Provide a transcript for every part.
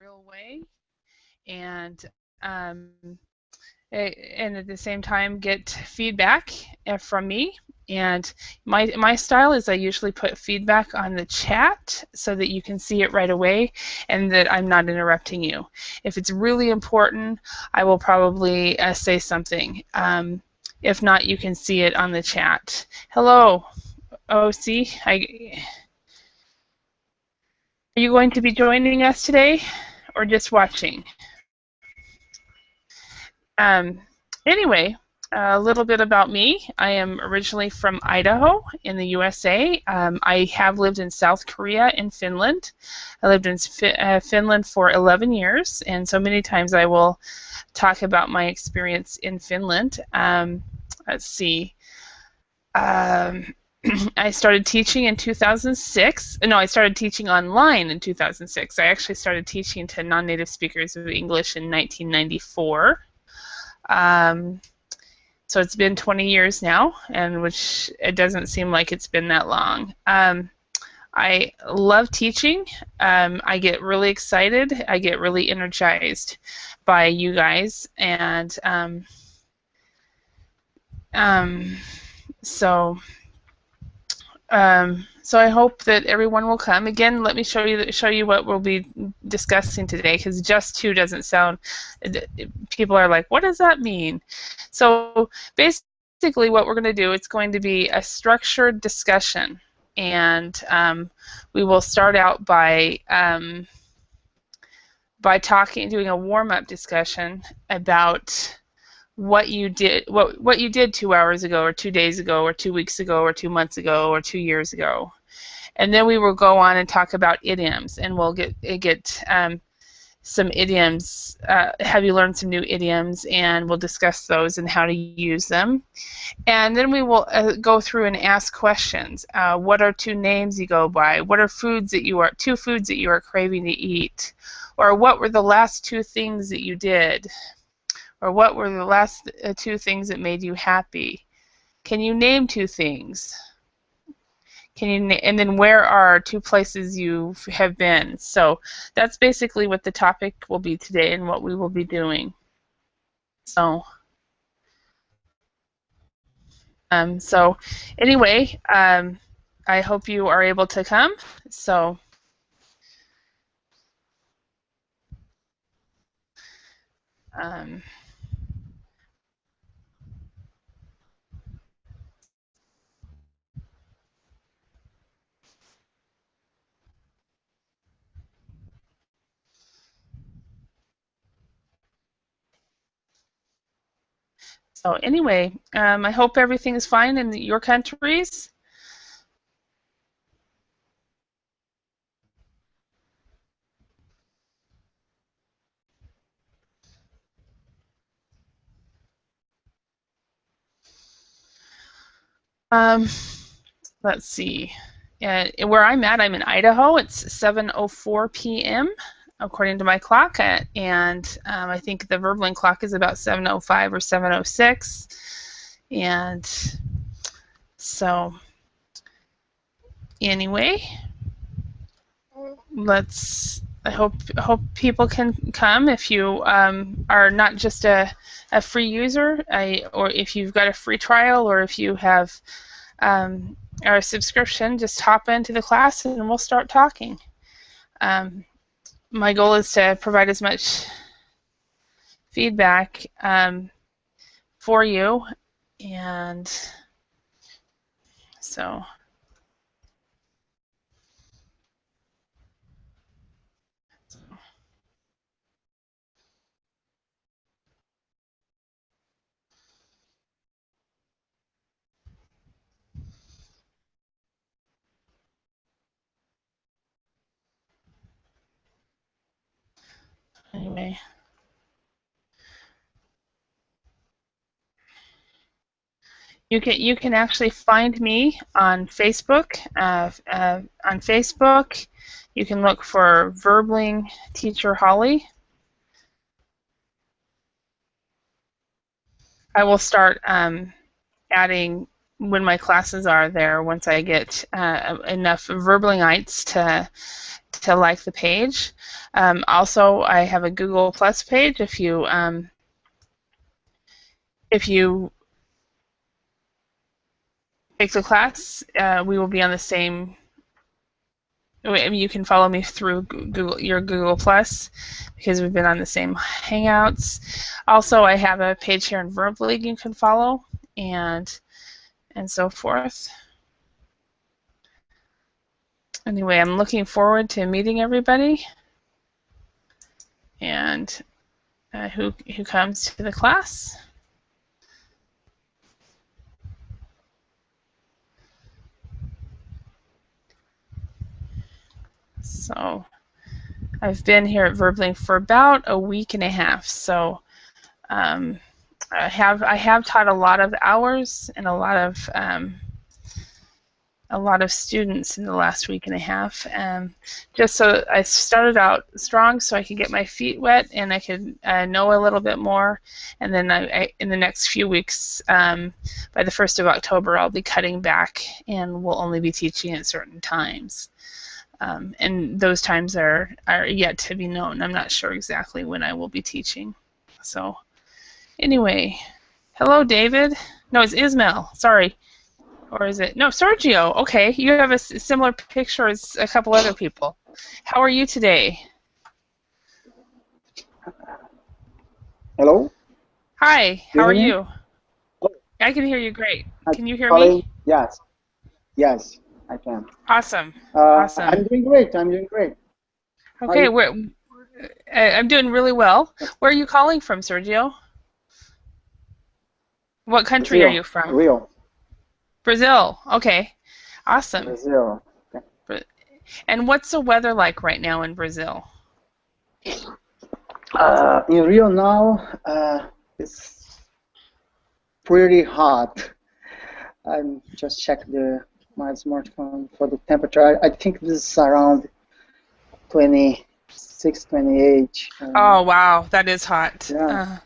real way, and and at the same time get feedback from me. And my style is I usually put feedback on the chat so that you can see it right away and that I'm not interrupting you. If it's really important, I will probably say something. If not, you can see it on the chat. Hello, OC. Are you going to be joining us today or just watching? Um, anyway, a little bit about me. I am originally from Idaho in the USA. I have lived in South Korea and Finland. I lived in Finland for 11 years, and so many times I will talk about my experience in Finland. Let's see. Um, I started teaching in 2006. No, I started teaching online in 2006. I actually started teaching to non-native speakers of English in 1994. Um, so it's been 20 years now, and which it doesn't seem like it's been that long. I love teaching. I get really excited. I get really energized by you guys, and um, so so I hope that everyone will come. Again, let me show you what we'll be discussing today, because just two doesn't sound. People are like, what does that mean? So basically, what we're going to do, it's going to be a structured discussion, and we will start out by doing a warm-up discussion about what you did 2 hours ago, or 2 days ago, or 2 weeks ago, or 2 months ago, or 2 years ago. And then we will go on and talk about idioms, and we'll get some idioms, have you learned some new idioms, and we'll discuss those and how to use them. And then we will go through and ask questions. What are two names you go by? What are two foods that you are craving to eat? Or what were the last two things that you did? Or what were the last two things that made you happy? Can you name two things? And then where are two places you have been? So that's basically what the topic will be today and what we will be doing. So anyway, I hope you are able to come. Um, so anyway, I hope everything is fine in your countries. Um, let's see. Where I'm at, I'm in Idaho. It's 7:04 p.m. according to my clock, and I think the Verblin clock is about 7:05 or 7:06. And so, anyway, I hope people can come. If you are not just a free user, or if you've got a free trial, or if you have our subscription, just hop into the class and we'll start talking. My goal is to provide as much feedback for you, and so anyway. You can actually find me on Facebook. On Facebook, you can look for Verbling Teacher Holly. I will start adding when my classes are there once I get enough Verblingites to like the page. Also, I have a Google Plus page. If you take the class, we will be on the same. I mean, you can follow me through your Google Plus because we've been on the same Hangouts. Also, I have a page here in Verb League you can follow, and so forth. Anyway, I'm looking forward to meeting everybody and who comes to the class. So I've been here at Verbling for about a week and a half. So I have taught a lot of hours and a lot of students in the last week and a half. Just so I started out strong so I could get my feet wet and I could know a little bit more. And then in the next few weeks, by the 1st of October, I'll be cutting back and will only be teaching at certain times. And those times are yet to be known. I'm not sure exactly when I will be teaching. So anyway, hello, David. No, it's Ismail. Sorry. Or is it? No, Sergio. Okay, you have a similar picture as a couple other people. How are you today? Hello? Hi, Do how you are hear me? you? I can hear you great. Hi, Can you hear Colin. me? Yes, yes, I can. Awesome. I'm Awesome. doing great. I'm doing great. How are Okay, you? I'm doing really well. Where are you calling from, Sergio? What country are you Brazil. from? Rio. Brazil. Okay. Awesome. Brazil. Okay. And what's the weather like right now in Brazil? In Rio now, it's pretty hot. I just checked my smartphone for the temperature. I think this is around 26, 28. Oh, wow, that is hot. Yeah,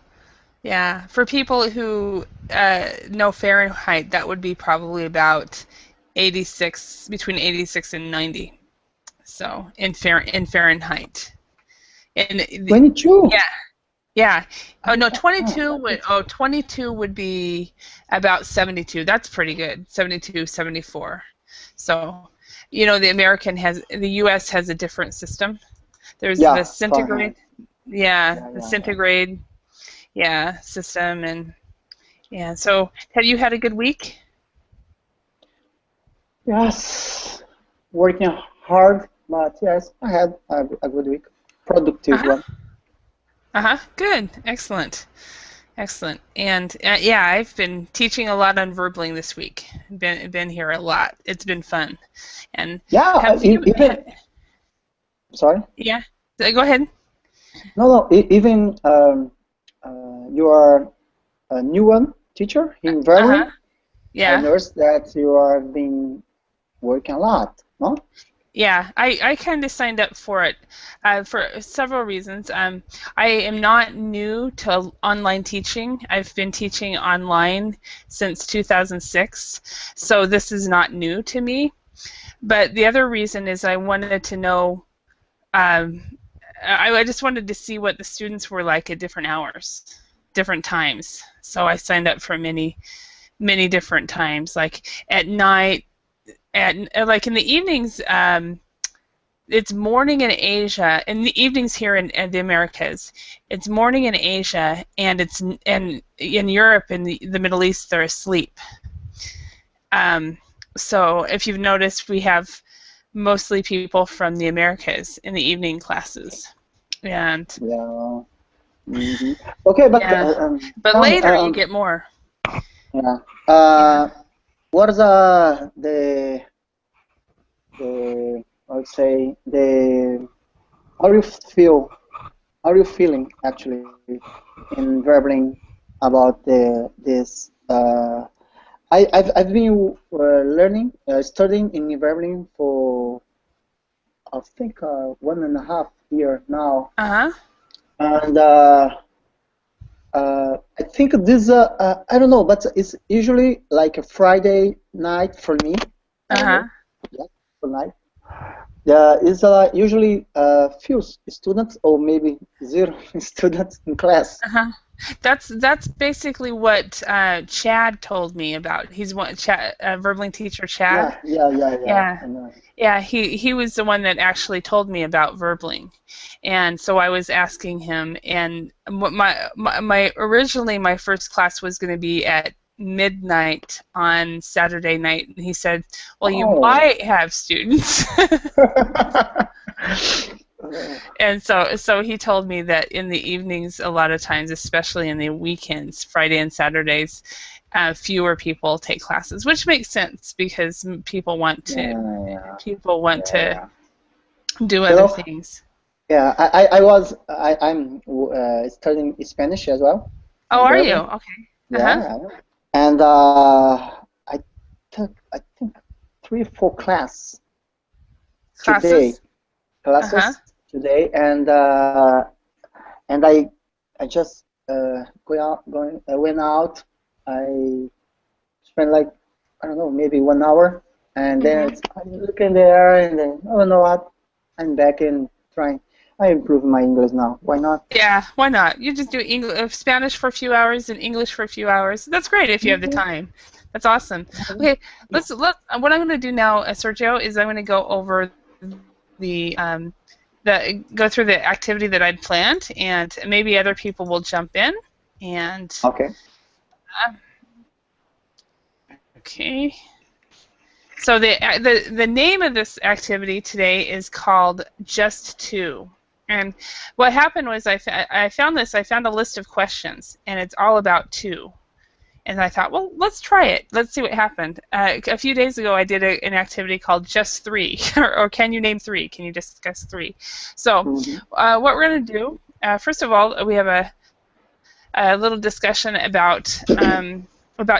Yeah, for people who know Fahrenheit, that would be probably about 86, between 86 and 90. So in Fahrenheit. And 22. yeah, yeah. Oh no, That is 22 would be about 72. That's pretty good. 72, 74. So, the US has a different system. There's the yeah, centigrade, Fahrenheit. yeah, Yeah, the yeah, yeah. centigrade, yeah, system. And yeah, so have you had a good week? Yes, working hard, but yes, I had a good week, productive Uh-huh. one. Uh-huh. Good. Excellent. Excellent. And yeah, I've been teaching a lot on Verbling this week. Been here a lot. It's been fun. And Yeah, have you even sorry, yeah, go ahead. no, no, even you are a new one teacher in Uh-huh. Berlin. I Yeah. noticed that you are been working a lot, no? Yeah, I kind of signed up for it for several reasons. I am not new to online teaching. I've been teaching online since 2006, so this is not new to me. But the other reason is I wanted to know, um, I just wanted to see what the students were like at different hours, different times. So I signed up for many different times, like at night, like in the evenings. It's morning in Asia, in the evenings here in the Americas. It's morning in Asia, and in Europe and the Middle East they're asleep. Um, so if you've noticed, we have mostly people from the Americas in the evening classes, and Yeah. Okay, but yeah, but tell me, later you get more. yeah, Yeah. what is the I would say the how do you feel? How are you feeling actually in verbling about this? I've been learning, studying in verbling for I think 1.5 year now, Uh huh. and I think this I don't know, but it's usually like a Friday night for me. I don't Uh-huh. know. Yeah, for night. Is usually few students or maybe zero students in class. Uh-huh. That's basically what Chad told me about. He's one Chad, verbally teacher Chad. Yeah, yeah, yeah, yeah. Yeah. I know. Yeah, he was the one that actually told me about verbling. And so I was asking him, and my originally my first class was going to be at midnight on Saturday night. And he said, "Well, you Oh. might have students." And so he told me that in the evenings, a lot of times, especially in the weekends, Friday and Saturdays, fewer people take classes, which makes sense because Yeah, yeah, people want yeah, to yeah. do You other know, things. yeah, I'm studying Spanish as well Oh, in are you? Berlin. Okay. Uh-huh. Yeah, and I took I think 3 or 4 today Classes? Uh-huh. classes today, and I just went out. I spent like I don't know maybe 1 hour, and then Mm-hmm. I look in there, and then oh you know what, I'm back in trying. I improve my English now. Why not? Yeah, why not? You just do English, Spanish for a few hours and English for a few hours. That's great if you have the Mhm. time. That's awesome. Okay, let what I'm going to do now, Sergio, is I'm going to go over the go through the activity that I'd planned, and maybe other people will jump in. And Okay. uh, okay, so the name of this activity today is called Just Two. And what happened was I found this. I found a list of questions, and it's all about two. And I thought, well, let's try it. Let's see what happened. A few days ago, I did an activity called Just Three, or Can You Name Three? Can you discuss three? So, Hmm. what we're going to do, first of all, we have a little discussion about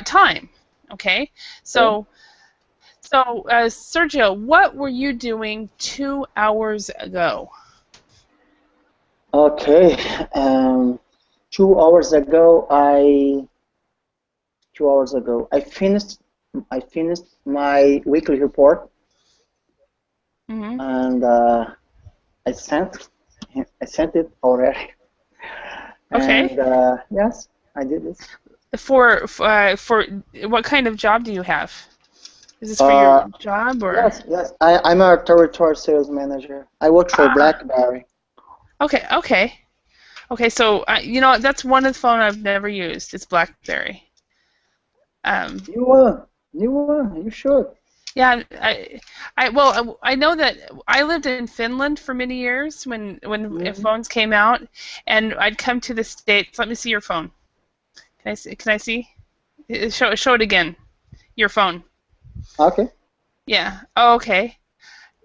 time. Okay, Okay. so Sergio, what were you doing 2 hours ago? Okay. Um, 2 hours ago, 2 hours ago, I finished my weekly report, Hmm. and I sent I sent it already. Okay. And yes, I did this. For what kind of job do you have? Is this for your Uh, job or? yes, yes. I'm a territory sales manager. I work for Ah, BlackBerry. okay, okay, okay. So you know that's one of the phone I've never used. It's BlackBerry. Um, You won. You won. You should. yeah, I know that I lived in Finland for many years when Hmm. phones came out, and I'd come to the States. Let me see your phone. Can I see? Can I see? Show it again. Your phone. Okay. Yeah. Oh, okay.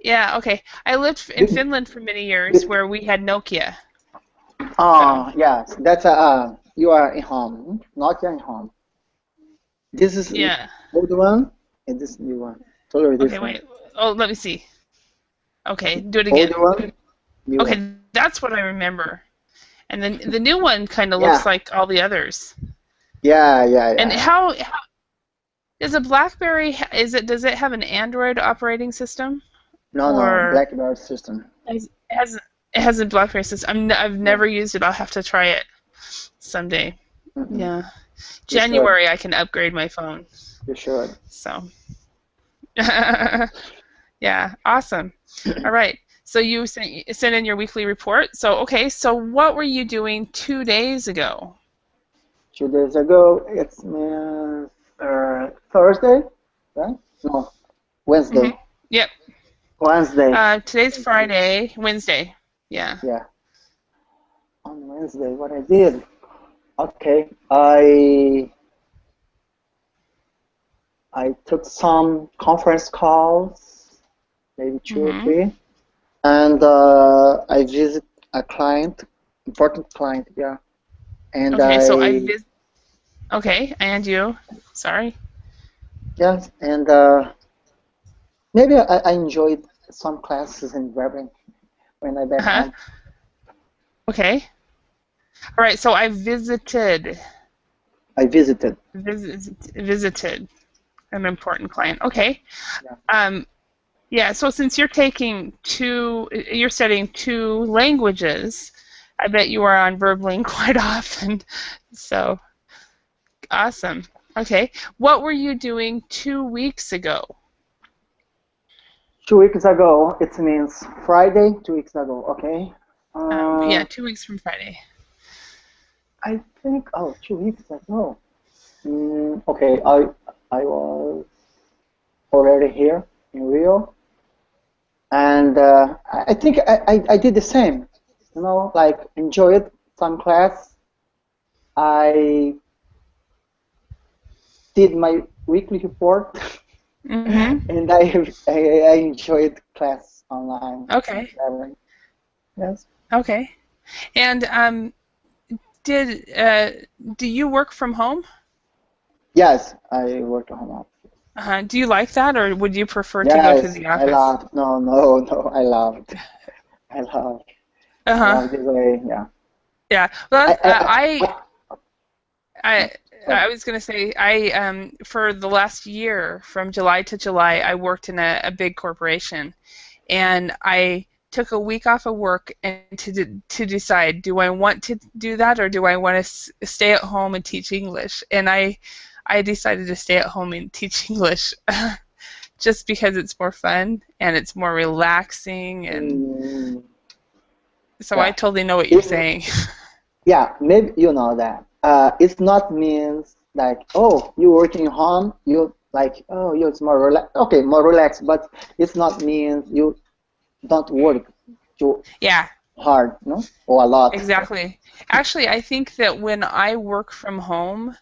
Yeah. Okay. I lived in Be- Finland for many years be- where we had Nokia. So yes, that's you are in home, not in home. This is yeah. old one and this new one. Totally Okay. different. Wait. Oh, let me see. Okay. Do it Old again. one, new one. Okay. That's what I remember. And then the new one kind of looks Yeah, like all the others. yeah, yeah, And yeah. how is a BlackBerry? Does it have an Android operating system No, no, or BlackBerry system. it has a BlackBerry system? I've Yeah. never used it. I'll have to try it someday. Hmm. Yeah. You should. January I can upgrade my phone. You should. So yeah, awesome. All right. So you sent in your weekly report. So okay, so what were you doing 2 days ago? 2 days ago, it's Thursday, right? No, Hmm. Wednesday. Yep. Wednesday. Today's Friday, Wednesday. Yeah. Yeah, on Wednesday, what I did. Okay, I took some conference calls, maybe two or Hmm. three, and I visit a client, important client, yeah. And Okay, so okay, and you. Sorry. yes, and maybe I enjoyed some classes in Reverend when I back Uh-huh. home. Okay. All right, so I visited. I visited. Visited an important client. Okay. Yeah. Um, yeah. So since you're studying two languages, I bet you are on Verbling quite often. So awesome. Okay. What were you doing 2 weeks ago? 2 weeks ago, it means Friday. 2 weeks ago. Okay. Yeah, Uh, 2 weeks from Friday. I think. Oh, 2 weeks ago. Okay. I was already here in Rio, and I think I did the same. Like enjoyed some class. I did my weekly report, Mm-hmm. and I enjoyed class online. Okay. Traveling. Yes. Okay. And did do you work from home? Yes, I work at home office. Do you like that, or would you prefer to go to Yes, the I office? love. No, no, no. I loved. I love. I Uh-huh. love this way. Yeah. Yeah. Well, I. I Sorry. I was gonna say for the last year, from July to July, I worked in a big corporation, and I took a week off of work and to decide, do I want to do that, or do I want to stay at home and teach English? And I decided to stay at home and teach English just because it's more fun and it's more relaxing, and Mm, so I yeah. totally know what you're It's saying. yeah. Maybe you know that. It's not means like oh you working home you like oh you it's more relax. Okay, more relaxed, but it's not means you don't work too Yeah, hard, no, or a lot. exactly. Actually, I think that when I work from home,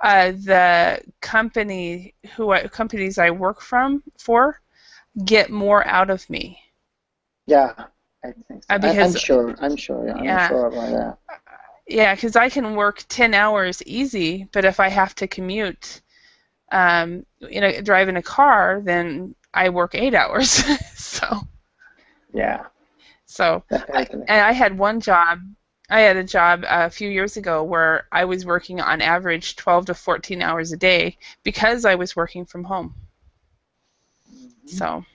the companies I work from for get more out of me Yeah, I think so. I'm because sure. I'm sure. Yeah, I'm yeah, sure about that. yeah, because I can work 10 hours easy, but if I have to commute, drive in a car, then I work 8 hours. so Yeah, so definitely. I had one job. I had a job a few years ago where I was working on average 12 to 14 hours a day because I was working from home. Hmm. So,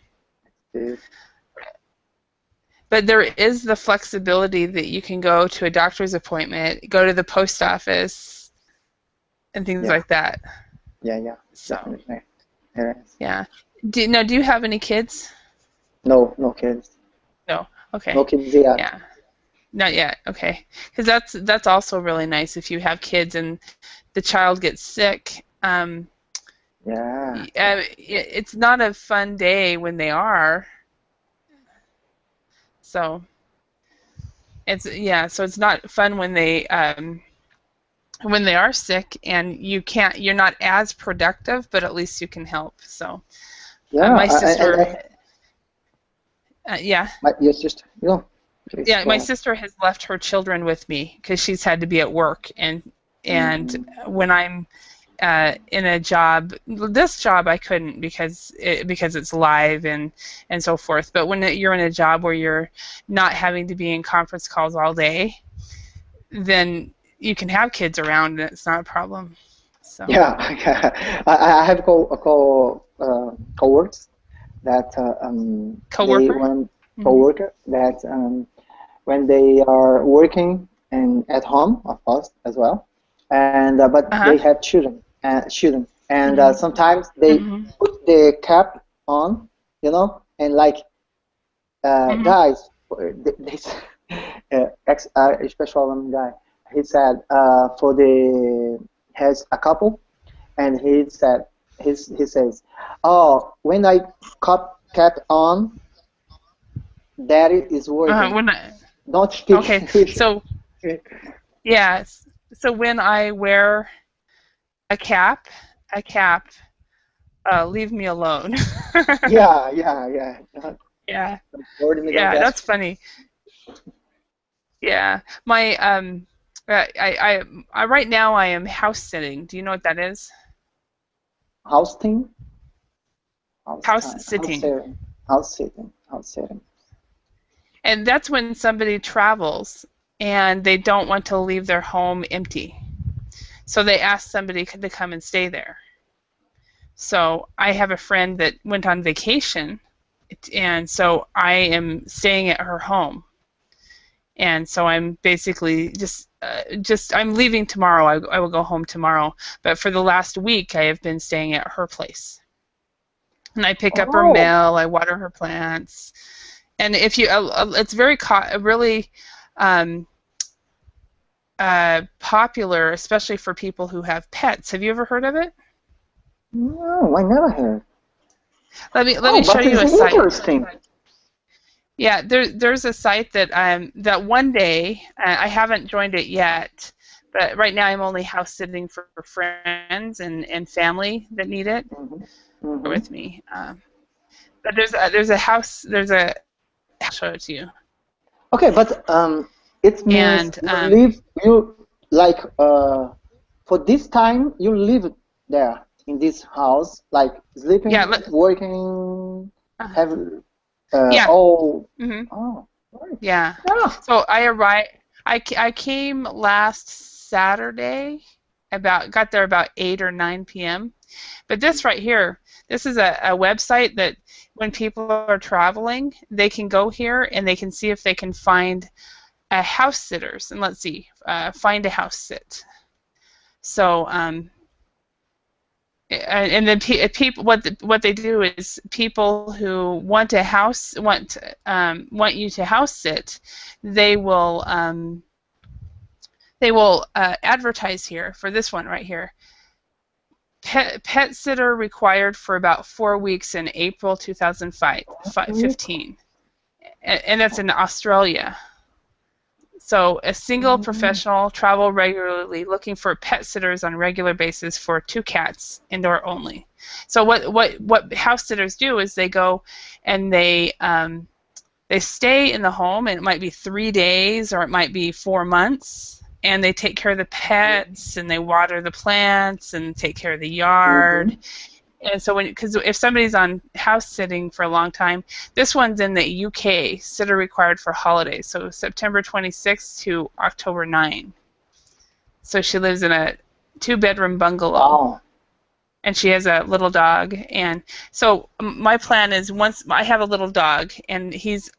Good. but there is the flexibility that you can go to a doctor's appointment, go to the post office, and things Yeah, like that. yeah, yeah, So, definitely. Yes. yeah. Do you have any kids? No, no kids. No. No Okay. kids yet. Yeah. Not yet. Okay. Because that's also really nice if you have kids and the child gets sick. Yeah, It's not a fun day when they are. So so it's not fun when they are sick and you're not as productive, but at least you can help. So yeah. my And sister, yeah, your sister, please yeah, go my on. sister has left her children with me because she's had to be at work, and Mm, when I'm in a job, this job I couldn't because it's live and so forth. But when you're in a job where you're not having to be in conference calls all day, then you can have kids around and it's not a problem. So yeah, yeah. I have coworkers that they coworker. when Mm-hmm. coworker that when they are working and at home, of course, as well, and but they Uh-huh. have children, and Mm-hmm. sometimes they Mm-hmm. put the cap on, and like Mm-hmm. guys, they especially one guy, he said for the has a couple, and he said he says, oh, when I cap on, daddy is working. When Don't speak okay, English. so yeah, so when I wear a cap, a cap, leave me alone. Yeah, yeah, yeah. yeah, Don't worry me, don't yeah, ask. that's funny. Yeah, my I right now I am house sitting. Do you know what that is? House thing, house House time, house sitting. setting, house sitting, house setting. And that's when somebody travels and they don't want to leave their home empty. So they asked somebody to come and stay there. So I have a friend that went on vacation, and so I am staying at her home. And so I'm basically just I'm leaving tomorrow. I will go home tomorrow. But for the last week, I have been staying at her place. And I pick up her Oh, mail. I water her plants. And if you, it's very really um, popular, especially for people who have pets. Have you ever heard of it? no, I never heard. Let Oh, me show but you it's a site. interesting. Yeah, there's a site that one day I haven't joined it yet, but right now I'm only house sitting for friends and family that need it. Hmm. Bear Hmm. with me. But there's a house there's a I'll show it to you. Okay, but it means And you like for this time you live there in this house, like yeah, sleeping, working, uh, have yeah. all. Hmm. Oh, right. Yeah. Yeah. So I arrived. I came last Saturday. Got there about 8 or 9 p.m. But this right here, this is a website that when people are traveling, they can go here and they can see if they can find a house sitters. And let's see, find a house sit. So and then people what they do is people who want a house want you to house sit, they will advertise here for this one right here. Pet sitter required for about 4 weeks in April 2015, and that's in Australia. So a single Mm. professional travel regularly looking for pet sitters on a regular basis for 2 cats, indoor only. So what house sitters do is they go and they stay in the home, and it might be 3 days or it might be 4 months, and they take care of the pets and they water the plants and take care of the Mm-hmm. yard. And so because if somebody's on house sitting for a long time, this one's in the UK, sitter required for holidays, so September 26th to October 9. So she lives in a two-bedroom bungalow, Wow. and she has a little dog. And so my plan is once I have a little dog, and he's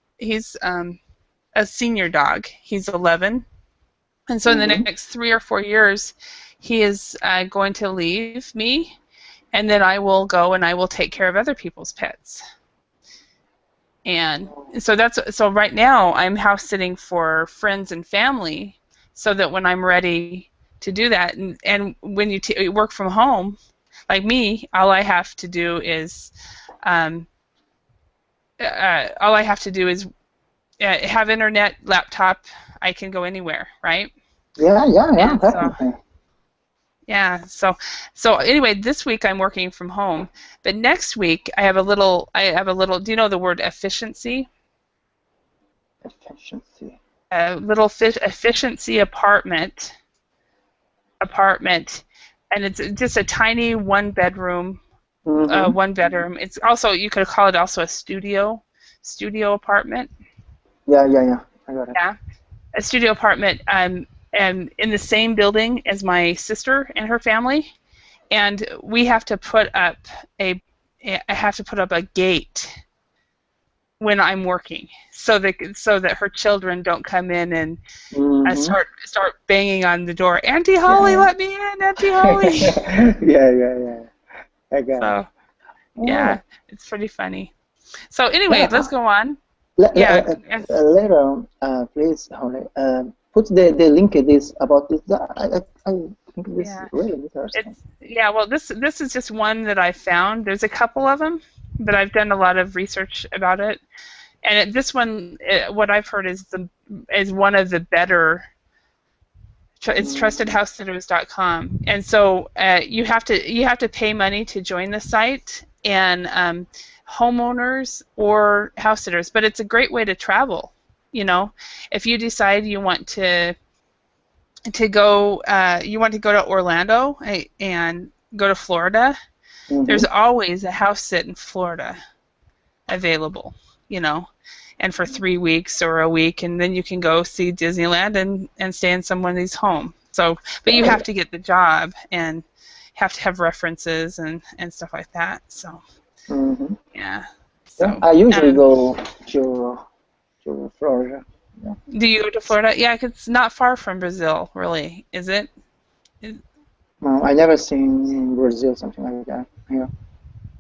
a senior dog. He's 11, and so in the Mm-hmm. next 3 or 4 years, he is going to leave me, and then I will go and I will take care of other people's pets. And so right now I'm house sitting for friends and family, so that when I'm ready to do that, and when you work from home, like me, um, all I have to do is have internet, laptop. I can go anywhere, right? Yeah, yeah, yeah, And so definitely. yeah, so anyway, this week I'm working from home, but next week I have a little. Do you know the word efficiency? Efficiency. A little efficiency apartment, and it's just a tiny Mm-hmm. one bedroom. It's also, you could call it also a studio apartment. Yeah, yeah, yeah. I got it. Yeah, a studio apartment. And in the same building as my sister and her family, and we have to put up a I have to put up a gate when I'm working, so that her children don't come in and Mm-hmm. start banging on the door. Auntie Holly, Yeah, let me in, Auntie Holly. yeah. Yeah, yeah, yeah. I got it. So yeah, Oh, it's pretty funny. So anyway, yeah. let's go on. Le- le- Yeah, later, please, Holly, put the link in this about this. I think this is yeah. really interesting. Well, this is just one that I found. There's a couple of them, but I've done a lot of research about it. And this one, what I've heard is one of the better. It's Mm-hmm. trustedhousesitters.com, and so you have to pay money to join the site, and homeowners or house sitters. But it's a great way to travel. If you decide you want to go to Orlando, and go to Florida, there's Mm-hmm. always a house sit in Florida available. You know, and for 3 weeks or a week, and then you can go see Disneyland and stay in somebody's home. So, but you have to get the job and have to have references and stuff like that. So, Hmm. yeah. Yeah, So, I usually go to Florida. Yeah. do you go to Florida? Yeah, 'cause it's not far from Brazil, really, is it? Is- I never seen in Brazil something like that. Yeah.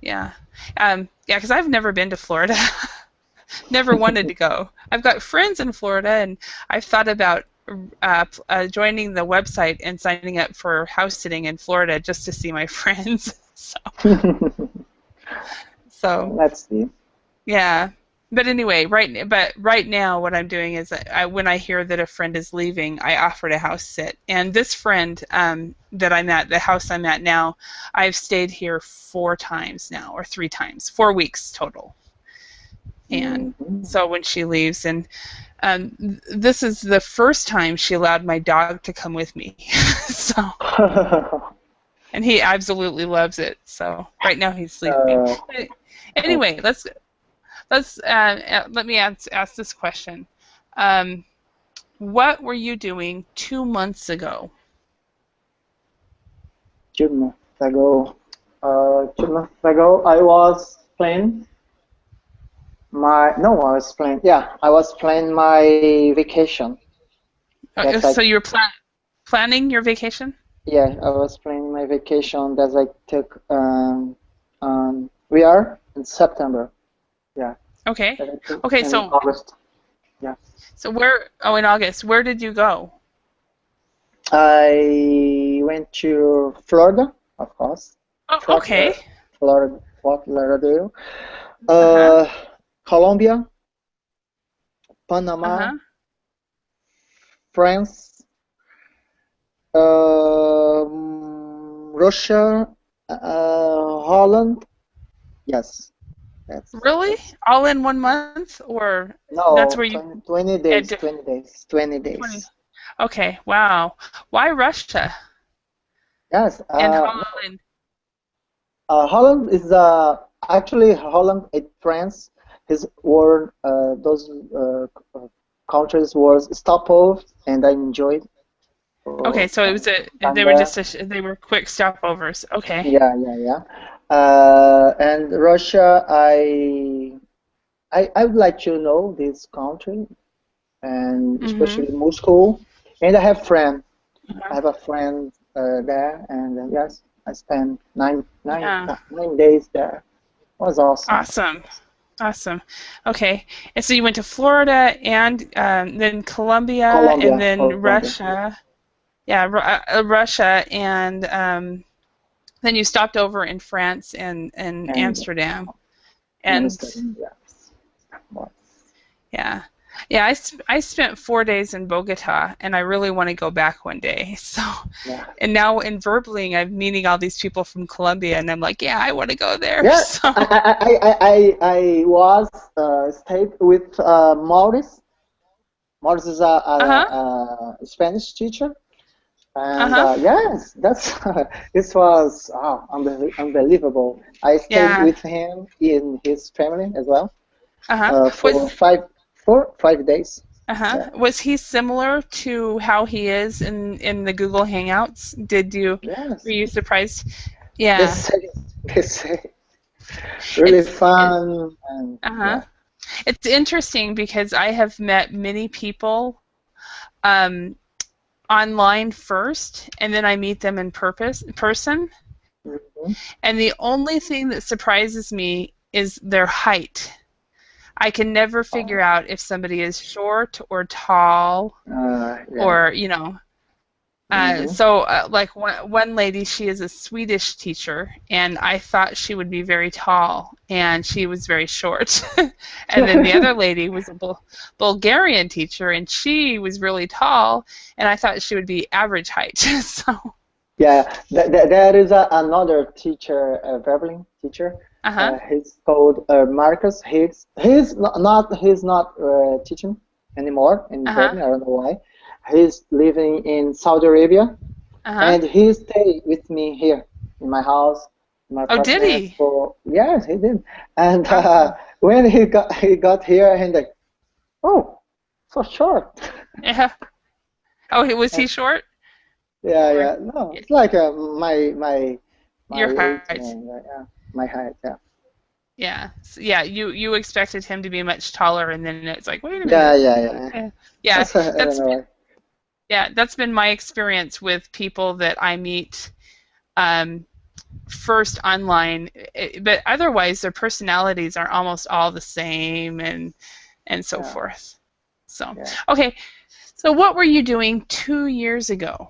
Yeah. Yeah, because I've never been to Florida. Never wanted to go. I've got friends in Florida, and I've thought about joining the website and signing up for house sitting in Florida just to see my friends. So Let's see. yeah. But anyway, right now, what I'm doing is when I hear that a friend is leaving, I offer to house sit. And this friend that I'm at, the house I'm at now, I've stayed here 4 times now, or 3 times, 4 weeks total. And Hmm. so when she leaves, and this is the first time she allowed my dog to come with me. So, and he absolutely loves it. So right now he's sleeping. uh, Anyway, okay. let me ask this question. Um, what were you doing 2 months ago? 2 months ago. 2 months ago, I was playing my. No, I was playing. Yeah, I was planning my vacation. That's like. So you were planning your vacation? Yeah, I was planning my vacation. That's I took. We are in September. Yeah, Okay. that I took Okay. in August. Yeah. So where? Oh, in August. Where did you go? I went to Florida, of course. Oh, Fort, okay. Fort Lauderdale. Uh huh. Uh, Colombia, Uh Panama, huh. France, Russia, Holland. Yes, Really? that's All in 1 month, or that's no where you 20 at days, 20 days, 20 20? days. Okay. Wow. Why Russia Yes, and no, Holland? Holland is actually Holland and France. His were those countries was stopover, and I enjoyed Okay, for so it was time they were there. just they were quick stopovers. Okay. Yeah, yeah, yeah. And Russia, I would like to know this country, and Mhm. especially Moscow. And I have friend. I Uh-huh. have a friend there, and yes, I spent Yeah. 9 days there. It was awesome. Awesome. Awesome. Okay. And so you went to Florida and then Colombia and Colombia, then Colombia. Russia. Yeah, Russia and then you stopped over in France and And Amsterdam. And Amsterdam, yes. Well, yeah. Yeah, I spent 4 days in Bogota, and I really want to go back one day. So, yeah, and now in Verbling, I'm meeting all these people from Colombia, and I'm like, yeah, I want to go there. yeah. So, I was stayed with Maurice. Maurice is uh-huh, a Spanish teacher, and uh-huh, yes, that's this was unbelievable. I stayed yeah, with him in his family as well uh-huh. for 5 days. Uh-huh. Yeah. Was he similar to how he is in the Google Hangouts? Were Yes, you surprised? the Yeah. same, the same. Really It's it, fun and uh-huh. yeah. It's interesting because I have met many people um, online first, and then I meet them in person. Mhm. And the only thing that surprises me is their height. I can never figure Oh, out if somebody is short or tall yeah. or, Hmm. like one lady, she is a Swedish teacher, and I thought she would be very tall, and she was very short. And then the other lady was a Bulgarian teacher, and she was really tall, and I thought she would be average height. So, Yeah, there is another teacher, a Verbeling teacher. uh huh, He's called Marcus. He's not teaching anymore in uh huh, Verbeling. I don't know why. He's living in Saudi Arabia, uh huh. and he stayed with me here in my house, in my Oh, did apartment he? for yes, he did. And Awesome. when he got here, and like, oh, so short. Yeah. Oh, was he And short? Yeah, Or yeah. No, it's like my your weight height? and yeah, my height. Yeah, Yeah. Yeah, you expected him to be much taller, and then it's like, wait a yeah, minute. yeah, yeah. Yeah, I don't that's know why. that's been my experience with people that I meet um, first online, but otherwise their personalities are almost all the same and so Yeah, forth. So, yeah. okay. So what were you doing 2 years ago?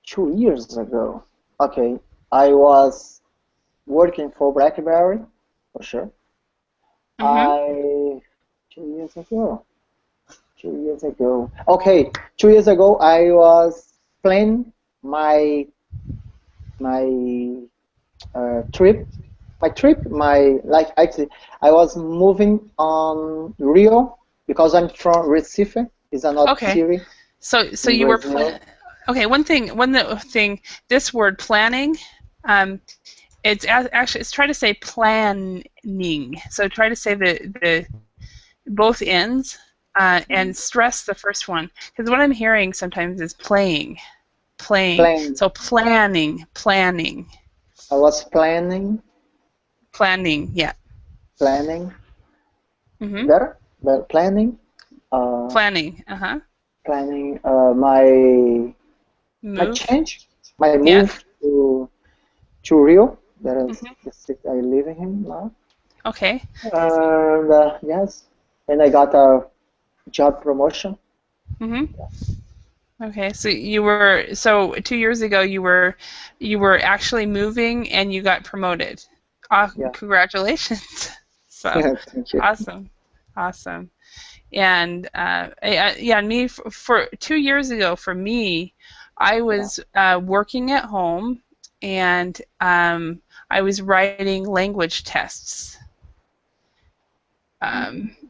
2 years ago. Okay, I was working for BlackBerry for sure. Mm-hmm. I 2 years ago. 2 years ago. Okay, 2 years ago I was planning my my trip. My trip, my like actually, I was moving on Rio because I'm from Recife. It's another Okay. city So in you were Brazil. okay. One thing. This word planning. Um, actually it's try to say planning. So try to say the both ends and stress the first one because what I'm hearing sometimes is playing. Plan. So I was planning, planning. Yeah. planning Mhm. better, but planning, uh, Planning. Uh huh. planning my Move. change, my Yeah. move to Rio. That is Mhm. the city I live in now. Okay. And yes, and I got a job promotion. Mhm. Okay. So 2 years ago you were actually moving and you got promoted. Yeah, Congratulations. So thank you. awesome. Awesome. And yeah, me for 2 years ago, for me, I Yeah. was working at home and I was writing language tests.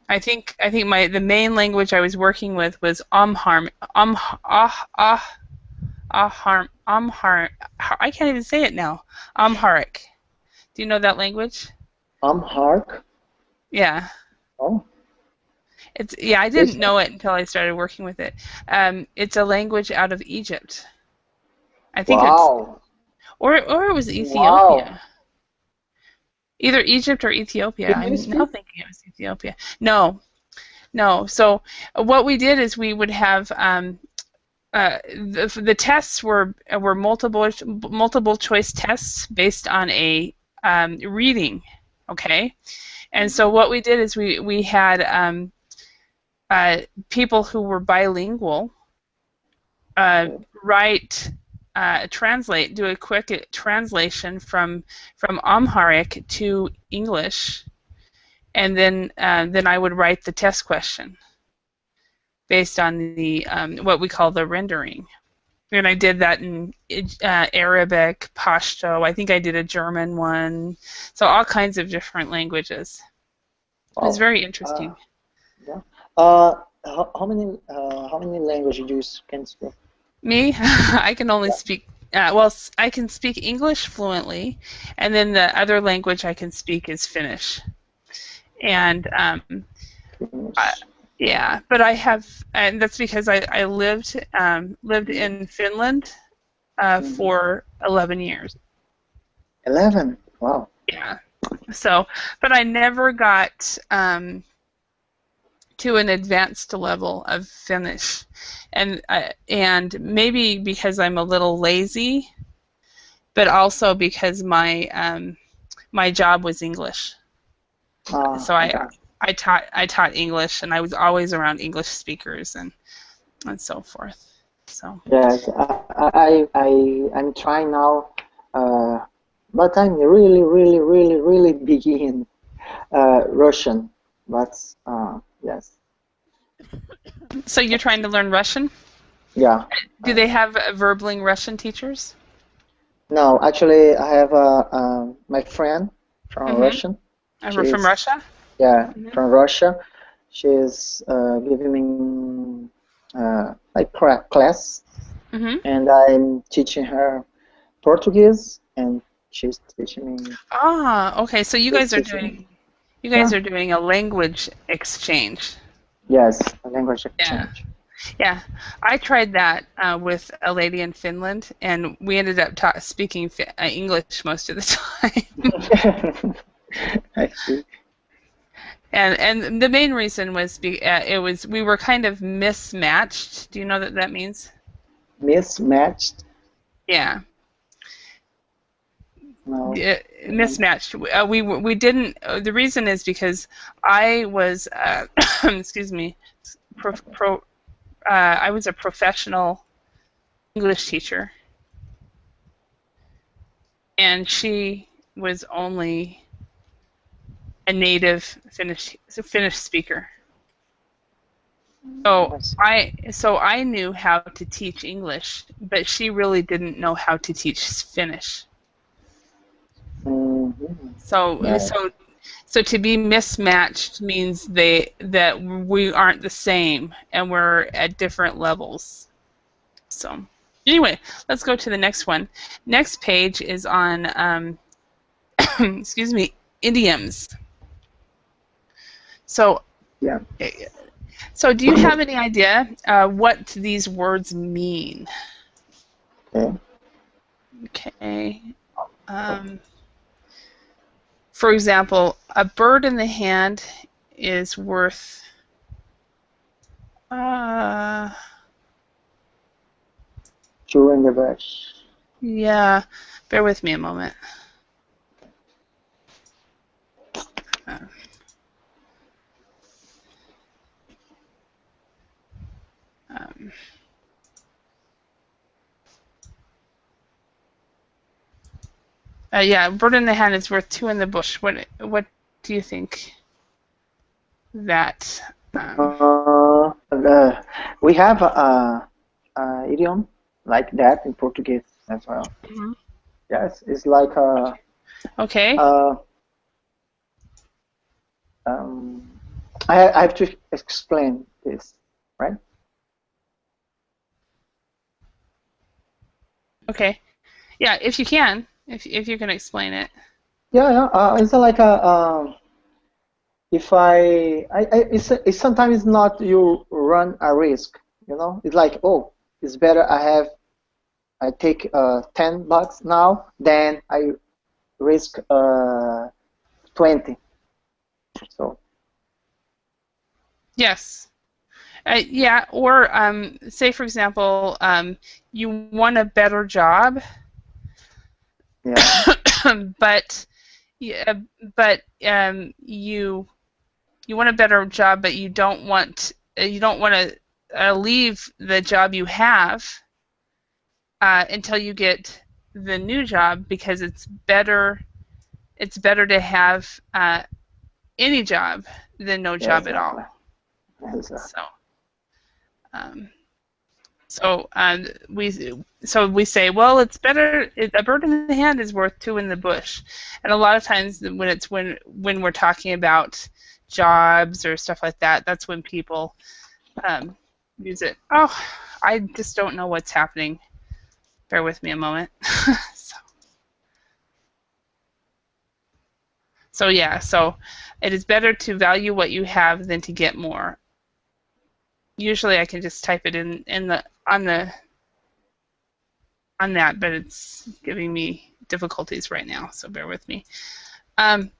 I think the main language I was working with was Amharic. I can't even say it now. Amharic. Do you know that language? Amharic. Yeah. Oh, I which didn't know it until I started working with it. It's a language out of Egypt. I think it's wow, or it was wow. Ethiopia. Either Egypt or Ethiopia. Can you I'm now speak? thinking it was Ethiopia. No, no. So what we did is we would have the tests were multiple choice tests based on a reading. Okay, and so what we did is we had uh, people who were bilingual uh, write translate do a quick translation from Amharic to English, and then I would write the test question based on the what we call the rendering. And I did that in Arabic, Pashto. I think I did a German one. So all kinds of different languages. It was Wow. very Uh, interesting. yeah. How many languages do you can speak? Me, I can only Yeah. speak. I can speak English fluently, and then the other language I can speak is Finnish. And I, Finish. yeah, but I have, and that's because I lived in Finland Mhm. for 11 years. 11. Wow. Yeah. So, but I never got to an advanced level of Finnish, and maybe because I'm a little lazy, but also because my job was English. So Okay. I taught English, and I was always around English speakers and so forth. So Yes, I'm trying now, uh, but I'm really begin Russian. But yes, so you're trying to learn Russian? yeah. Do Uh, they have verbling Russian teachers? no, actually, I have my friend from Mm-hmm. Russian. We're from She's Russia. yeah Mm-hmm. from Russia. She's giving me like class, Mm-hmm. and I'm teaching her Portuguese, and she's teaching me. Ah, okay. So you She's guys are teaching doing me. you guys Yeah. are doing a language exchange. Yes, a language Yeah. exchange. Yeah, I tried that with a lady in Finland, and we ended up speaking English most of the time. I see. And the main reason was it was we were kind of mismatched. Do you know what that means? Mismatched? Yeah, No, I don't. mismatched. We didn't. The reason is because I was excuse me, pro, pro, I was a professional English teacher, and she was only a native Finnish speaker. So I see. I knew how to teach English, but she really didn't know how to teach Finnish. Hmm. So Yeah. so so to be mismatched means that we aren't the same and we're at different levels. So anyway, let's go to the next one. Next page is on excuse me, idioms. So Yeah. so do you have any idea what these words mean? Okay. Okay. Um, for example, a bird in the hand is worth. Uh, Chewing the brush. yeah, bear with me a moment. Uh, um, yeah, a bird in the hand is worth two in the bush. What do you think that? We have a idiom like that in Portuguese as well. Mhm. Yes, it's like Okay, a um, I have to explain this, right? okay, yeah. If you can, if you can explain it. Yeah, yeah. It's like a if it's sometimes not you run a risk, you know. It's like, oh, it's better I take $10 now than I risk 20. So Yes. Yeah, or say for example, you want a better job, yeah, but yeah, but you want a better job, but you don't want to leave the job you have until you get the new job because it's better to have any job than no job at exactly. all. Exactly. So um, so we say, well, it's better. A bird in the hand is worth two in the bush, and a lot of times when we're talking about jobs or stuff like that, that's when people um, use it. Oh, I just don't know what's happening. Bear with me a moment. So yeah, so it is better to value what you have than to get more. Usually I can just type it in the on that, but it's giving me difficulties right now, so bear with me. Um,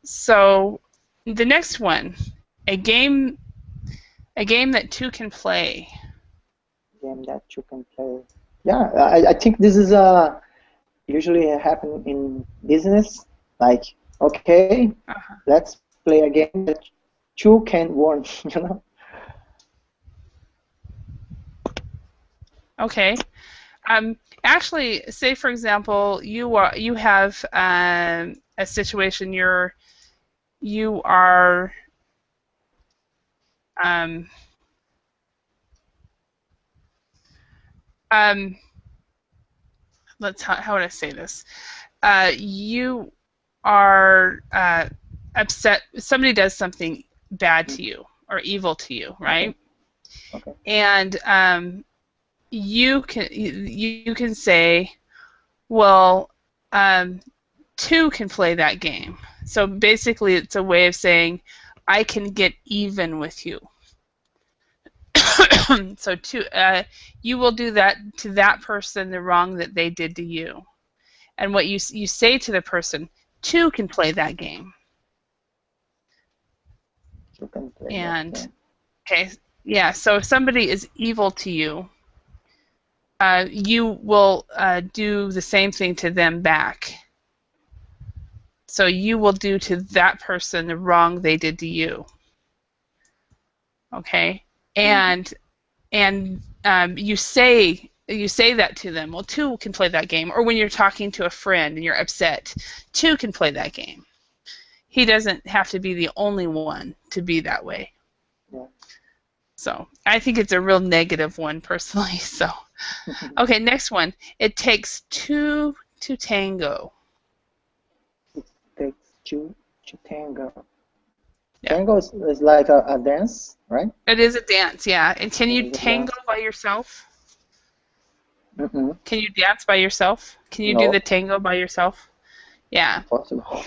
so the next one, a game a game that two can play. Game that you can play. Yeah, I think this is usually happen in business. Like, okay, Uh, let's play a game that two can win. You know? okay. Actually, say for example, you have a situation you are um, um, how would I say this? You are upset. Somebody does something bad to Mhm. you or evil to you, Okay, right? okay. And you can say, well, um, two can play that game. So basically, it's a way of saying I can get even with you. So you will do that to that person the wrong that they did to you. And what you say to the person, two can play that game. You can play that And game. okay, yeah. So if somebody is evil to you, you will do the same thing to them back. So you will do to that person the wrong they did to you. Okay, Mm-hmm. and you say that to them. Well, two can play that game. Or when you're talking to a friend and you're upset, two can play that game. He doesn't have to be the only one to be that way. Yeah. So I think it's a real negative one personally. So okay, next one. It takes two to tango. It takes two to tango. Yeah, Tango is like a dance, right? it is a dance. Yeah, and can It you is a tango dance. by yourself? Mm-hmm. Can you dance by yourself? Can you do the No, tango by yourself? Yeah. impossible.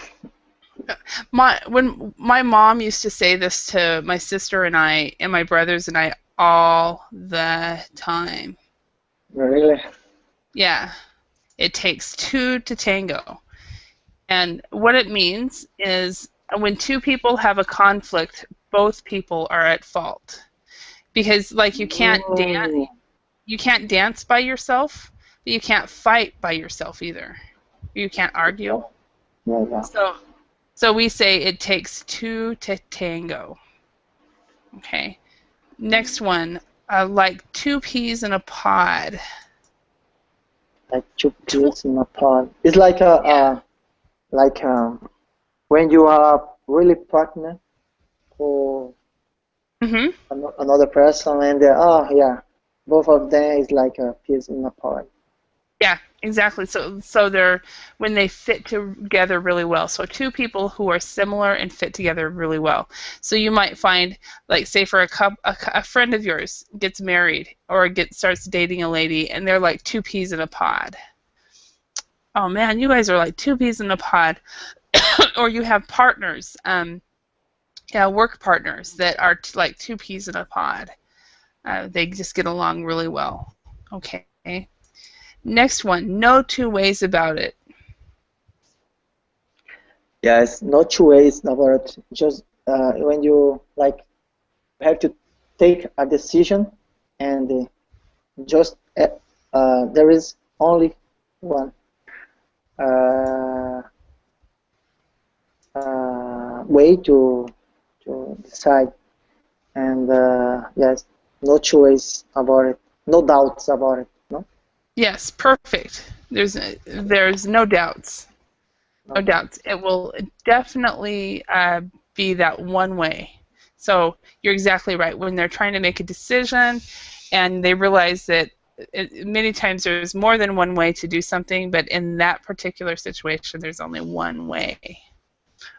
When my mom used to say this to my sister and I and my brothers and I all the time. Really? Yeah. It takes two to tango. And what it means is when two people have a conflict, both people are at fault. Because like Oh, you can't dance by yourself, but you can't fight by yourself either. You can't good argue. point. Yeah, yeah. So so we say it takes two to tango. Okay. Next one, like two peas in a pod. Like two Tw- peas in a pod. It's like a yeah. like when you are really partner for Mhm. another person, and oh yeah, both of them is like a piece in a pod. Yeah, exactly. So they're when they fit together really well. So two people who are similar and fit together really well. So you might find, like, say for a friend of yours gets married or starts dating a lady, and they're like two peas in a pod. Oh man, you guys are like two peas in a pod. Or you have partners, yeah, work partners that are like two peas in a pod. They just get along really well. Okay. Next one, no two ways about it. Yes, no two ways about it. Just when you like have to take a decision, and just there is only one uh, way to decide, and yes, no choice about it, no doubts about it, no, Yes, perfect. There's no doubts. No no doubts. doubts. It will definitely be that one way. So you're exactly right. When they're trying to make a decision and they realize that many times there's more than one way to do something, but in that particular situation, there's only one way.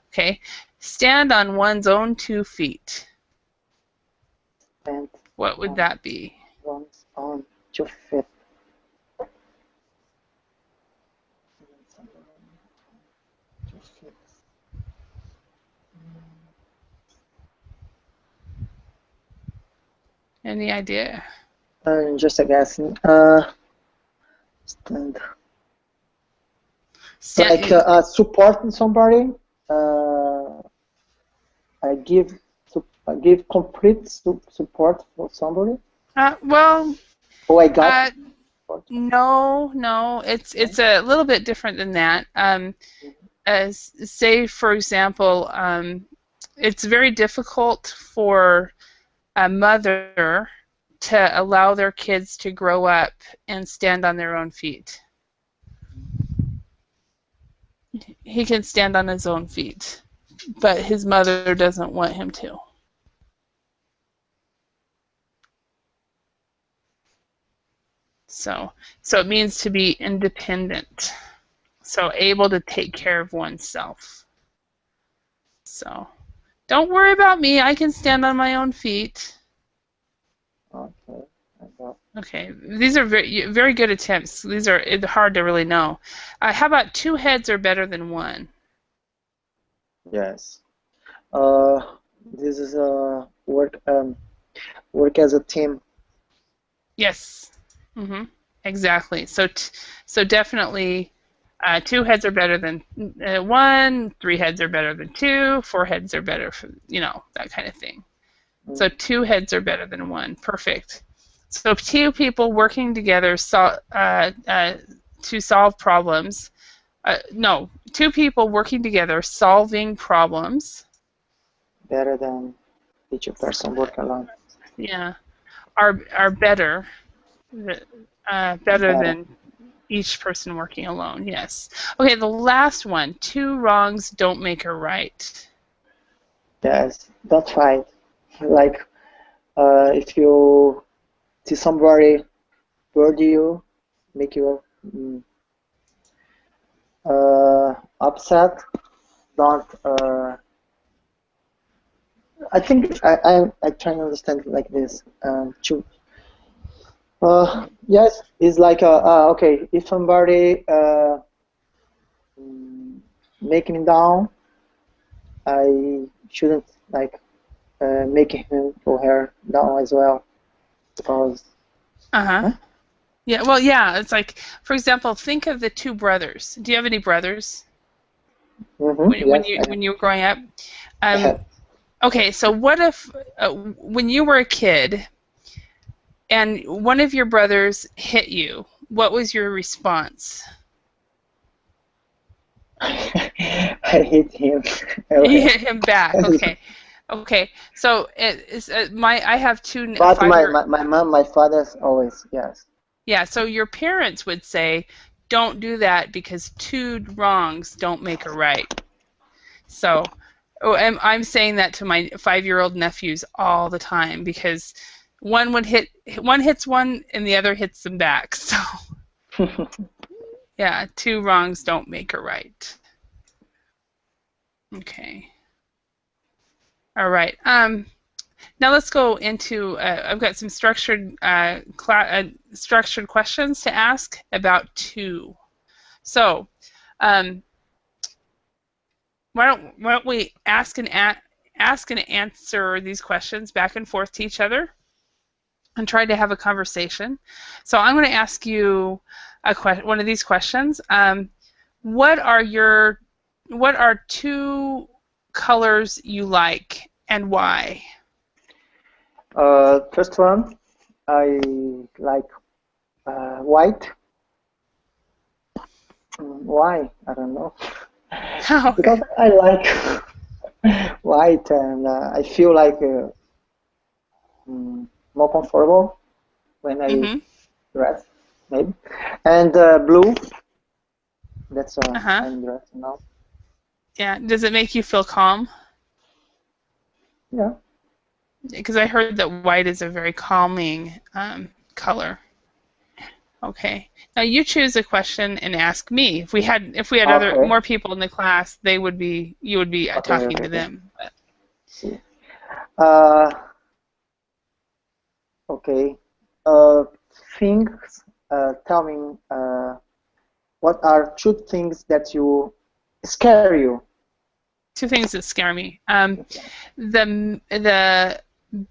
Okay? Stand on one's own 2 feet. And What would on that be? one's own to fit. To fit. Any idea? Just a guessing. Stand. Like Stand. supporting somebody. Uh, I give complete support for somebody. Well, Oh, I got uh, support. no. It's No? a little bit different than that. As say for example, it's very difficult for a mother to allow their kids to grow up and stand on their own feet. He can stand on his own feet, but his mother doesn't want him to. So, so it means to be independent. So able to take care of oneself. So don't worry about me. I can stand on my own feet. Okay, I got. Okay, these are very good attempts. These are it's hard to really know. How about two heads are better than one? Yes. Uh, this is a word. Work as a team. Yes. hmm Exactly. So definitely, two heads are better than one. Three heads are better than two. Four heads are better for that kind of thing. So Mm, two heads are better than one. Perfect. So two people working together to solve problems. No, two people working together solving problems. better than each person work alone. Yeah, are better Better. than each person working alone. Yes. Okay, the last one. Two wrongs don't make a right. Yes. Don't fight. Like if you see somebody hurt you, make you upset. Don't. I think I try to understand like this. Yes, it's like okay. If somebody mm, make me down, I shouldn't like make him or her down as well because. Uh huh. Huh? Yeah. Well, yeah. It's like, for example, think of the two brothers. Do you have any brothers when Yes, you when you were growing up? I Um. have. Okay. So what if when you were a kid and one of your brothers hit you? What was your response? I hate him. You Okay. hit him back. Okay. Okay. So it is my I have two But 5 year. my mom, my father's always yes. Yeah, so your parents would say, don't do that because two wrongs don't make a right. So I'm saying that to my 5-year-old nephews all the time because one hits one and the other hits them back. So yeah, two wrongs don't make a right. Okay. All right. Now let's go into. I've got some structured questions to ask about two. So, um, why don't we ask and answer these questions back and forth to each other and try to have a conversation. So I'm going to ask you one of these questions. What are your what are two colors you like and why? First one, I like white. Why? I don't know. Okay. Because I like white and I feel like mm, more comfortable when I Mhm. dress, maybe. And blue, that's Uh-huh. I'm dressing now. Yeah. Does it make you feel calm? Yeah. Because I heard that white is a very calming color. Okay. Now you choose a question and ask me. If we had other Okay. more people in the class, you would be Okay. talking Okay. to Okay. them. See. Uh, okay. Uh, things. Tell me. What are two things that you scare you? Two things that scare me. The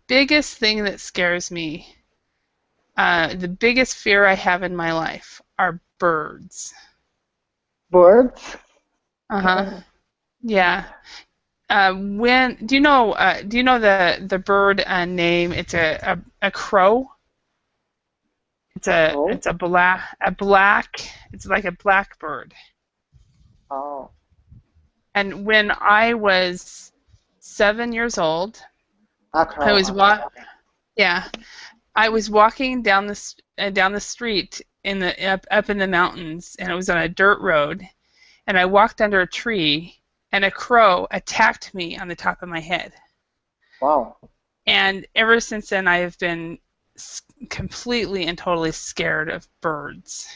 biggest thing that scares me, the biggest fear I have in my life are birds. Birds. Uh-huh. Yeah. When do you know the bird name? It's a crow. No. It's like a black bird. Oh. And when I was 7 years old, A I crow. was Okay. wa- yeah, I was walking down the street up in the mountains, and it was on a dirt road, and I walked under a tree, and a crow attacked me on the top of my head. Wow. And ever since then, I have been completely and totally scared of birds.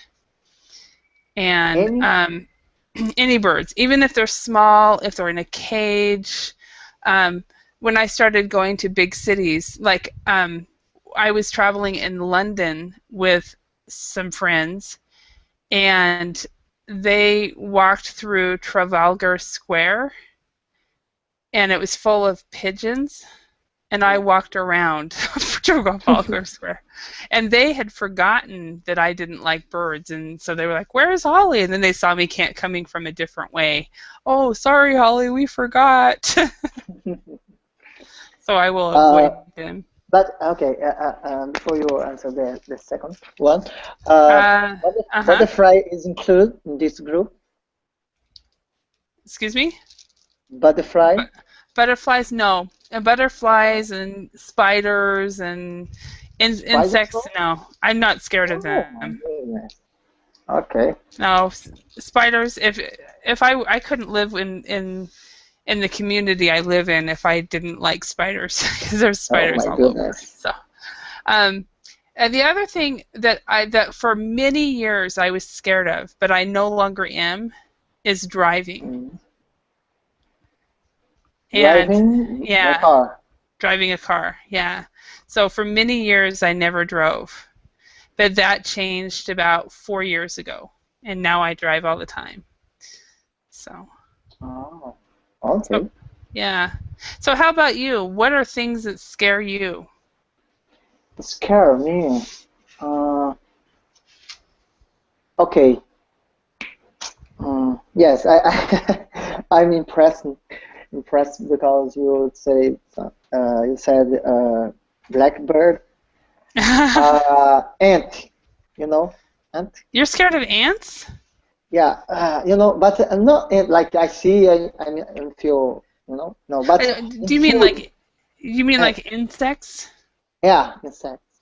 And Any? any birds, even if they're small, if they're in a cage. Um, when I started going to big cities, like I was traveling in London with some friends, and they walked through Trafalgar Square, and it was full of pigeons. and I walked around Trafalgar Square. And they had forgotten that I didn't like birds, and so they were like, "Where's Holly?" And then they saw me can't coming from a different way. "Oh, sorry, Holly, we forgot." So I will Uh, avoid them. but okay, before you answer the second one, Uh, uh-huh. butterfly is included in this group. Excuse me? Butterfly, Butterflies, no. Butterflies and spiders and spider insects, also? no. I'm not scared of Oh my them. goodness. Okay. No, spiders. If I couldn't live in the community I live in if I didn't like spiders because there's Oh spiders my all over. goodness. So, um, and the other thing that for many years I was scared of, but I no longer am, is driving. Mm. And Driving the yeah, car. driving a car. Yeah. So for many years I never drove, but that changed about 4 years ago, and now I drive all the time. So, Oh, so okay. yeah. So how about you? What are things that scare you? Scare me. Uh, okay. Yes, I'm impressed because you would say you said blackbird, ant, you know, ant. You're scared of ants? Yeah, but not like I see and feel, no, but in Do you mean food, like you mean uh, like insects? yeah, insects.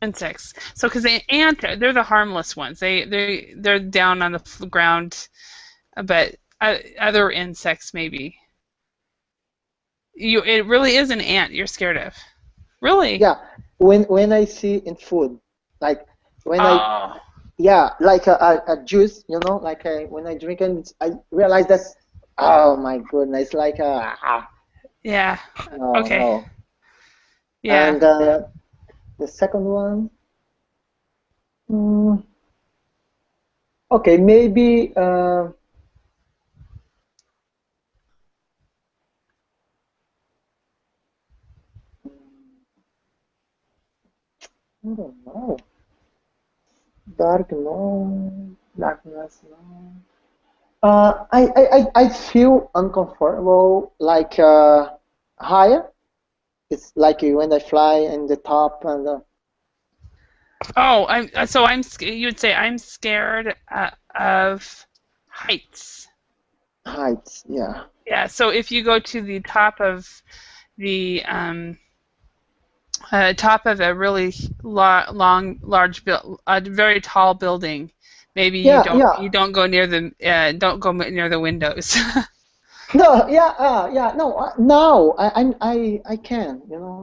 Insects. So because the ant, they're the harmless ones. They're down on the ground, but other insects maybe. It really is an ant you're scared of. Really? Yeah, when I see in food, like when I Oh, yeah, like a juice, like when I drink and I realize that's, oh my goodness, like yeah. no, Okay. no. Yeah. And the second one, mm, okay, maybe I don't know, dark, no, darkness, no. I feel uncomfortable, like higher. It's like when I fly in the top and Oh, you would say I'm scared of heights. heights. Yeah, Yeah. So if you go to the the top of a really large, a very tall building, maybe yeah, yeah. you don't go near the don't go near the windows. No, yeah, yeah. No, now I can,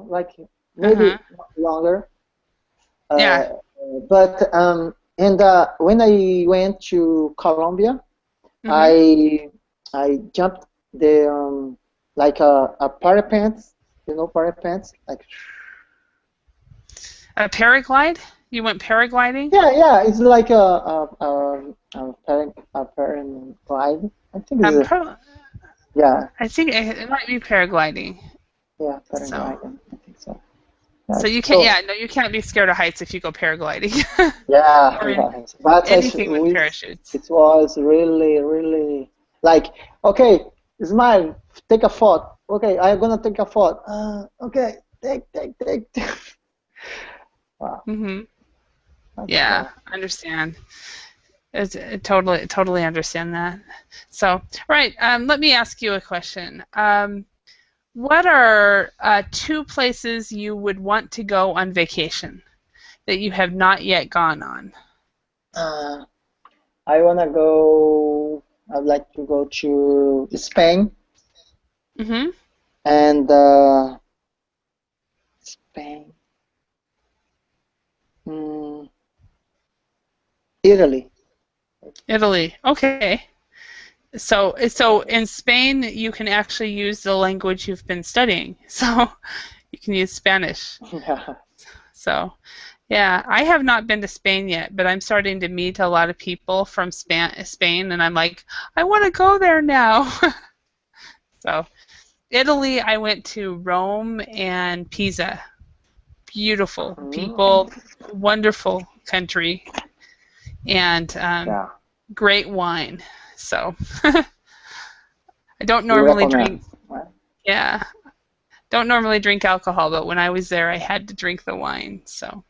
like maybe Uh-huh. longer. Yeah. Uh, but and when I went to Colombia, Mhm. I I jumped the like a parapets, parapets, like A paraglide? You went paragliding? yeah, yeah. It's like a parent glide. I think it's Pro yeah, I think it might be paragliding. yeah, parent So glide. I think so. so Yes. you can't. So Yeah, no, you can't be scared of heights if you go paragliding yeah, or yeah. But anything with parachutes. it was really, really like, okay, smile, take a photo. Okay, I'm gonna take a photo. Okay, take. Wow, Mhm. that's Yeah, cool. I understand. Totally understand that. So, right, let me ask you a question. What are two places you would want to go on vacation that you have not yet gone on? Uh, I wanna go. I'd like to go to Spain Hmm. and Spain, mm, Italy. Italy. Okay. So in Spain, you can actually use the language you've been studying. So you can use Spanish. Yeah. So yeah, I have not been to Spain yet, but I'm starting to meet a lot of people from Spain, and I'm like, I want to go there now. So Italy, I went to Rome and Pisa. Beautiful Mm, people, wonderful country, and yeah, great wine. So I don't you normally recommend, drink. right? Yeah, don't normally drink alcohol, but when I was there, I had to drink the wine. So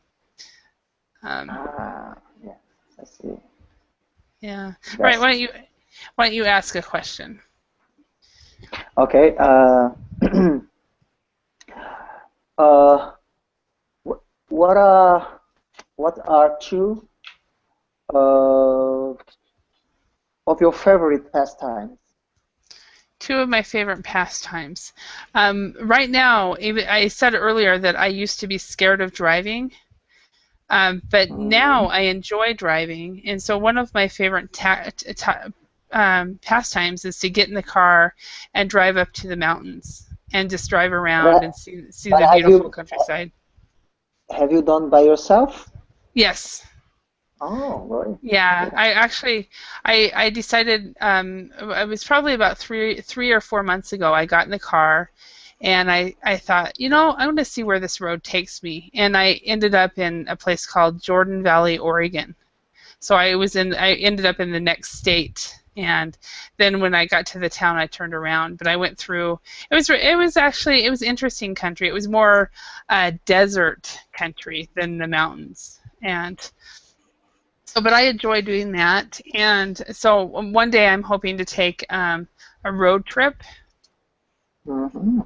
um, Yes, I see. yeah, right. Best. Why don't you ask a question? Okay. Uh, wh- what are what are two uh, of your favorite pastimes? Two of my favorite pastimes. Right now, even I said earlier that I used to be scared of driving, but now Mm, I enjoy driving, and so one of my favorite pastimes is to get in the car and drive up to the mountains and just drive around and but see but the beautiful countryside. have you done by yourself? Yes. Oh, very Yeah, cool. I actually, I decided it was probably about three or 4 months ago. I got in the car, and I thought, I want to see where this road takes me, and I ended up in a place called Jordan Valley, Oregon. So I ended up in the next state, and then when I got to the town, I turned around. But I went through. It was interesting country. It was more desert country than the mountains, and so, but I enjoy doing that. And so one day I'm hoping to take a road trip Hmm.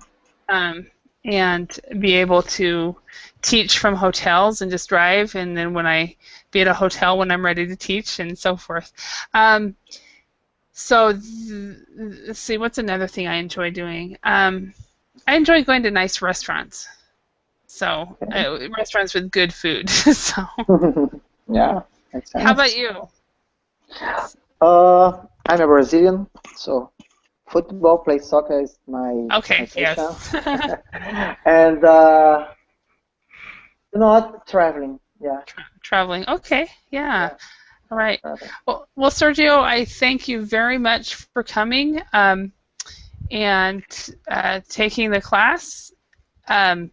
um, and be able to teach from hotels and just drive. And then when I be at a hotel when I'm ready to teach and so forth. Um, let's see, what's another thing I enjoy doing? I enjoy going to nice restaurants. So restaurants with good food. So Okay. Yeah, makes how about sense. you? I'm a Brazilian, so football, play soccer is my Okay, passion, yes. and not traveling. Yeah, Traveling. Okay, yeah. yeah, All right. traveling. Well, Sergio, I thank you very much for coming and taking the class. Um,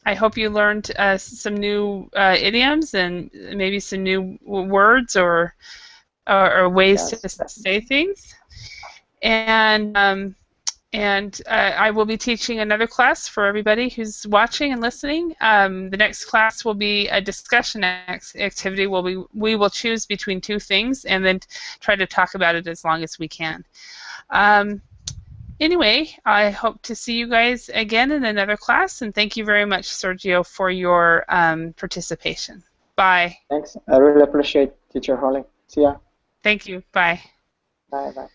I hope you learned some new idioms and maybe some new words or ways to Yes, say things. And I will be teaching another class for everybody who's watching and listening. The next class will be a discussion activity where we will choose between two things and then try to talk about it as long as we can. Um, anyway, I hope to see you guys again in another class, and thank you very much, Sergio, for your participation. Bye. thanks. I really appreciate Teacher Holly. See ya. Thank you. Bye. Bye bye.